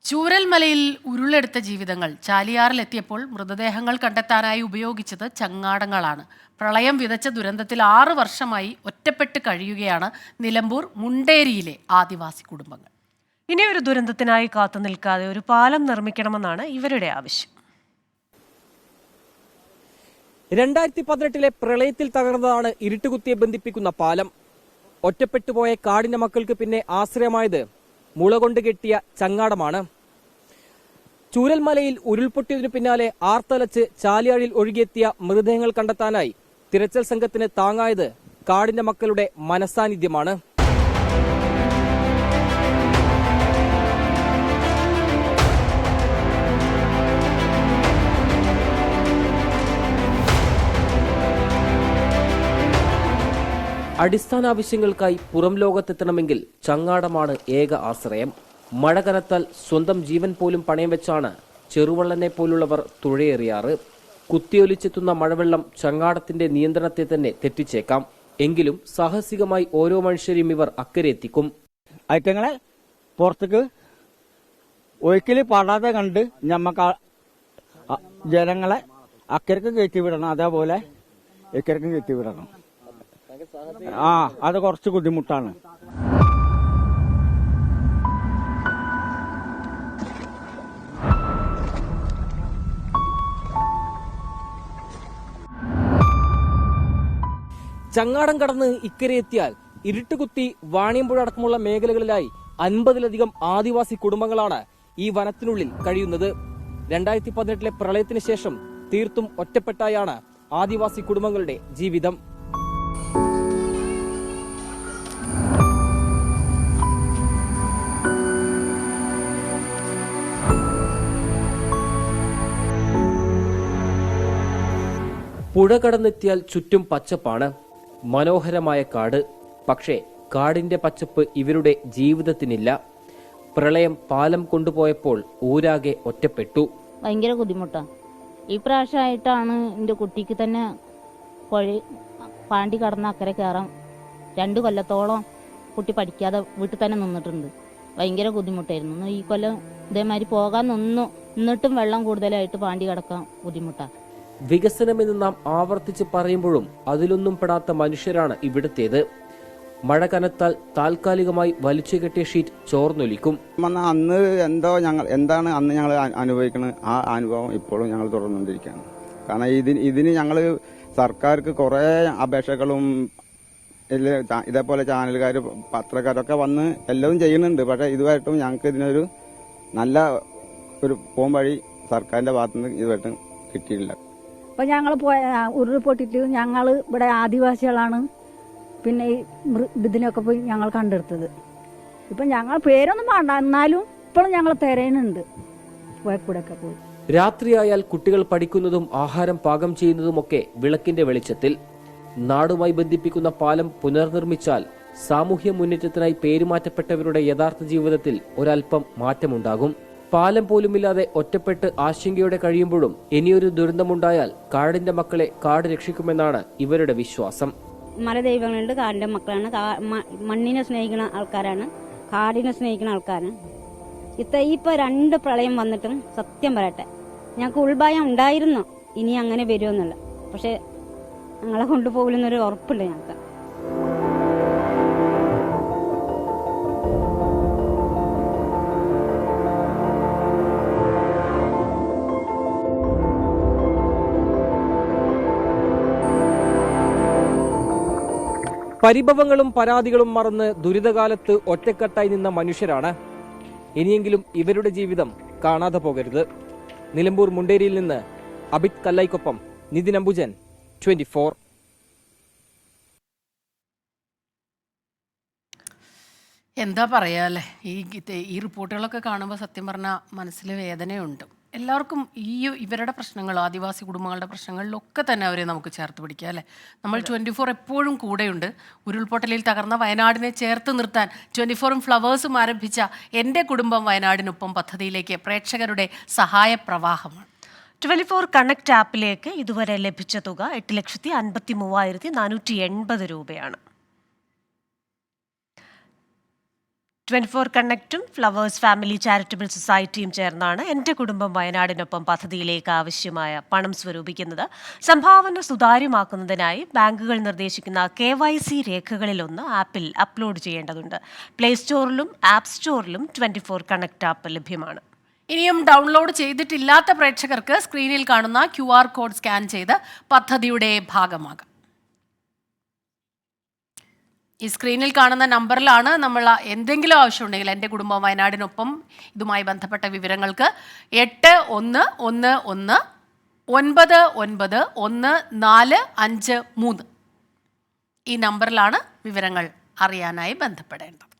ചൂരൽമലയിൽ ഉരുളെടുത്ത ജീവിതങ്ങൾ ചാലിയാറിലെത്തിയപ്പോൾ മൃതദേഹങ്ങൾ കണ്ടെത്താനായി ഉപയോഗിച്ചത് ചങ്ങാടങ്ങളാണ്. പ്രളയം വിതച്ച ദുരന്തത്തിൽ 6 വർഷമായി ഒറ്റപ്പെട്ട് കഴിയുകയാണ് നിലമ്പൂർ മുണ്ടേരിയിലെ ആദിവാസി കുടുംബങ്ങൾ. ഇനിയൊരു ദുരന്തത്തിനായി കാത്തു നിൽക്കാതെ ഒരു പാലം നിർമ്മിക്കണമെന്നാണ് ഇവരുടെ ആവശ്യം. 2018 പ്രളയത്തിൽ തകർന്നതാണ് ഇരുട്ടുകുത്തിയെ ബന്ധിപ്പിക്കുന്ന പാലം. ഒറ്റപ്പെട്ടുപോയ കാടിന്റെ മക്കൾക്ക് പിന്നെ ആശ്രയമായത് മുളകൊണ്ട് കെട്ടിയ ചങ്ങാടമാണ്. ചൂരൽമലയിൽ ഉരുൾപൊട്ടിയതിനു പിന്നാലെ ആർത്തലച്ച് ചാലിയാറിൽ ഒഴുകിയെത്തിയ മൃതദേഹങ്ങൾ കണ്ടെത്താനായി തിരച്ചിൽ സംഘത്തിന് താങ്ങായത് കാടിന്റെ മക്കളുടെ മനസാന്നിധ്യമാണ്. അടിസ്ഥാന ആവശ്യങ്ങൾക്കായി പുറം ലോകത്തെത്തണമെങ്കിൽ ചങ്ങാടമാണ് ഏക ആശ്രയം. മഴ കനത്താൽ സ്വന്തം ജീവൻ പോലും പണയം വെച്ചാണ് ചെറുവള്ളനെ പോലുള്ളവർ തുഴയേറിയാറ്. കുത്തിയൊലിച്ചെത്തുന്ന മഴവെള്ളം ചങ്ങാടത്തിന്റെ നിയന്ത്രണത്തെ തന്നെ തെറ്റിച്ചേക്കാം. എങ്കിലും സാഹസികമായി ഓരോ മനുഷ്യരെയും ഇവർ അക്കരെ എത്തിക്കും. ഐറ്റങ്ങളെ പുറത്തേക്ക് ഒരിക്കലും പാടാതെ കണ്ട് ഞമ്മക്ക് ജനങ്ങളെ അക്കരക്ക് കയറ്റി വിടണം, അതേപോലെ ഇക്കരക്കും കയറ്റി വിടണം. അത് കുറച്ച് ബുദ്ധിമുട്ടാണ്. ചങ്ങാടം കടന്ന് ഇക്കരെ എത്തിയാൽ ഇരുട്ടുകുത്തി വാണിയമ്പുഴ അടക്കമുള്ള മേഖലകളിലായി 50-ലധികം ആദിവാസി കുടുംബങ്ങളാണ് ഈ വനത്തിനുള്ളിൽ കഴിയുന്നത്. 2018 പ്രളയത്തിന് ശേഷം തീർത്തും ഒറ്റപ്പെട്ടായാണ് ആദിവാസി കുടുംബങ്ങളുടെ ജീവിതം. പുഴ കടന്നെത്തിയാൽ ചുറ്റും പച്ചപ്പാണ്, മനോഹരമായ കാട്. പക്ഷേ കാടിന്റെ പച്ചപ്പ് ഇവരുടെ ജീവിതത്തിനില്ല. പ്രളയം പാലം കൊണ്ടുപോയപ്പോൾ ഊരാകെ ഒറ്റപ്പെട്ടു. ഭയങ്കര ബുദ്ധിമുട്ടാണ്. ഈ പ്രാവശ്യമായിട്ടാണ് എൻ്റെ കുട്ടിക്ക് തന്നെ പാണ്ടി കടന്ന അക്കരെ കയറാൻ 2 കൊല്ലത്തോളം കുട്ടി പഠിക്കാതെ വീട്ടിൽ തന്നെ നിന്നിട്ടുണ്ട്. ഭയങ്കര ബുദ്ധിമുട്ടായിരുന്നു. ഈ കൊല്ലം ഇതേമാതിരി പോകാൻ നിന്നു, എന്നിട്ടും വെള്ളം കൂടുതലായിട്ട് പാണ്ടി കടക്കാൻ ബുദ്ധിമുട്ടാണ്. വികസനമെന്ന് നാം ആവർത്തിച്ച് പറയുമ്പോഴും അതിലൊന്നും പെടാത്ത മനുഷ്യരാണ് ഇവിടുത്തേത്. മഴ കനത്താൽ താൽക്കാലികമായി വലിച്ചു കെട്ടിയ ഷീറ്റ് ചോർന്നൊലിക്കും. അന്ന് എന്താണ് അന്ന് ഞങ്ങൾ അനുഭവിക്കുന്നത്, ആ അനുഭവം ഇപ്പോഴും ഞങ്ങൾ തുടർന്നുകൊണ്ടിരിക്കുകയാണ്. കാരണം ഇതിന് ഞങ്ങൾ സർക്കാർക്ക് കുറേ അപേക്ഷകളും ഇതേപോലെ ചാനലുകാർ പത്രക്കാരൊക്കെ വന്ന് എല്ലാവരും ചെയ്യുന്നുണ്ട്. പക്ഷേ ഇതുമായിട്ടും ഞങ്ങൾക്ക് ഇതിനൊരു നല്ല ഒരു പോംവഴി സർക്കാരിന്റെ ഭാഗത്തുനിന്ന് ഇതുമായിട്ടും കിട്ടിയിട്ടില്ല. അപ്പം ഞങ്ങൾ ഉരുൾപൊട്ടിട്ട് ഞങ്ങൾ ഇവിടെ ആദിവാസികളാണ് പിന്നെ ഈ ഇതിനൊക്കെ പോയി ഞങ്ങൾ കണ്ടെടുത്തത്. ഇപ്പം ഞങ്ങൾ പേരൊന്നും വേണ്ട, എന്നാലും ഇപ്പോഴും ഞങ്ങൾ തിരയുന്നുണ്ട് കൂടെയൊക്കെ പോയി. രാത്രിയായാൽ കുട്ടികൾ പഠിക്കുന്നതും ആഹാരം പാകം ചെയ്യുന്നതുമൊക്കെ വിളക്കിന്റെ വെളിച്ചത്തിൽ. നാടുമായി ബന്ധിപ്പിക്കുന്ന പാലം പുനർനിർമ്മിച്ചാൽ സാമൂഹ്യ മുന്നേറ്റത്തിനായി പേരുമാറ്റപ്പെട്ടവരുടെ യഥാർത്ഥ ജീവിതത്തിൽ ഒരൽപ്പം മാറ്റമുണ്ടാകും. പാലം പോലുമില്ലാതെ ഒറ്റപ്പെട്ട് ആശങ്കയോടെ കഴിയുമ്പോഴും ഇനിയൊരു ദുരന്തമുണ്ടായാൽ കാടിന്റെ മക്കളെ കാട് രക്ഷിക്കുമെന്നാണ് ഇവരുടെ വിശ്വാസം. മലദൈവങ്ങളുണ്ട്, കാടിന്റെ മക്കളാണ്, മണ്ണിനെ സ്നേഹിക്കുന്ന ആൾക്കാരാണ്, കാടിനെ സ്നേഹിക്കുന്ന ആൾക്കാരാണ്. ഇപ്പൊ 2 പ്രളയം വന്നിട്ടും സത്യം പറയട്ടെ, ഞങ്ങൾക്ക് ഉൾഭയം ഉണ്ടായിരുന്നു ഇനി അങ്ങനെ വരുമെന്നുള്ള. പക്ഷെ ഞങ്ങളെ കൊണ്ടുപോകില്ലെന്നൊരു ഉറപ്പുണ്ട് ഞങ്ങൾക്ക്. പരിഭവങ്ങളും പരാതികളും മറന്ന് ദുരിതകാലത്ത് ഒറ്റക്കെട്ടായി നിന്ന മനുഷ്യരാണ്. ഇനിയെങ്കിലും ഇവരുടെ ജീവിതം കാണാതെ പോകരുത്. നിലമ്പൂർ മുണ്ടേരിയിൽ നിന്ന് അബിത് കല്ലൈക്കൊപ്പം നിതിൻ അംബുജൻ, 24. എന്താ പറയാ അല്ലേ, ഈ റിപ്പോർട്ടുകളൊക്കെ കാണുമ്പോൾ സത്യം പറഞ്ഞാൽ മനസ്സിൽ വേദനയുണ്ട്. എല്ലാവർക്കും ഇവരുടെ പ്രശ്നങ്ങൾ, ആദിവാസി കുടുംബങ്ങളുടെ പ്രശ്നങ്ങളിലൊക്കെ തന്നെ അവരെ നമുക്ക് ചേർത്ത് പിടിക്കാം അല്ലേ. നമ്മൾ 24 എപ്പോഴും കൂടെയുണ്ട്. ഉരുൾപൊട്ടലിൽ തകർന്ന വയനാടിനെ ചേർത്ത് നിർത്താൻ 24ഉം ഫ്ലവേഴ്സും ആരംഭിച്ച എൻ്റെ കുടുംബം വയനാടിനൊപ്പം പദ്ധതിയിലേക്ക് പ്രേക്ഷകരുടെ സഹായപ്രവാഹമാണ്. 24 കണക്ട് ആപ്പിലേക്ക് ഇതുവരെ ലഭിച്ച തുക 8,53,480 രൂപയാണ്. 24 കണക്റ്റും ഫ്ലവേഴ്സ് ഫാമിലി ചാരിറ്റബിൾ സൊസൈറ്റിയും ചേർന്നാണ് എൻ്റെ കുടുംബം വയനാടിനൊപ്പം പദ്ധതിയിലേക്ക് ആവശ്യമായ പണം സ്വരൂപിക്കുന്നത്. സംഭാവന സുതാര്യമാക്കുന്നതിനായി ബാങ്കുകൾ നിർദ്ദേശിക്കുന്ന KYC രേഖകളിലൊന്ന് ആപ്പിൽ അപ്ലോഡ് ചെയ്യേണ്ടതുണ്ട്. പ്ലേ സ്റ്റോറിലും ആപ്പ് സ്റ്റോറിലും 24 കണക്റ്റ് ആപ്പ് ലഭ്യമാണ്. ഇനിയും ഡൗൺലോഡ് ചെയ്തിട്ടില്ലാത്ത പ്രേക്ഷകർക്ക് സ്ക്രീനിൽ കാണുന്ന QR കോഡ് സ്കാൻ ചെയ്ത് പദ്ധതിയുടെ ഭാഗമാകാം. ഈ സ്ക്രീനിൽ കാണുന്ന നമ്പറിലാണ് നമ്മൾ എന്തെങ്കിലും ആവശ്യമുണ്ടെങ്കിൽ എൻ്റെ കുടുംബം വയനാടിനൊപ്പം ഇതുമായി ബന്ധപ്പെട്ട വിവരങ്ങൾക്ക് 8111991453 ഈ നമ്പറിലാണ് വിവരങ്ങൾ അറിയാനായി ബന്ധപ്പെടേണ്ടത്.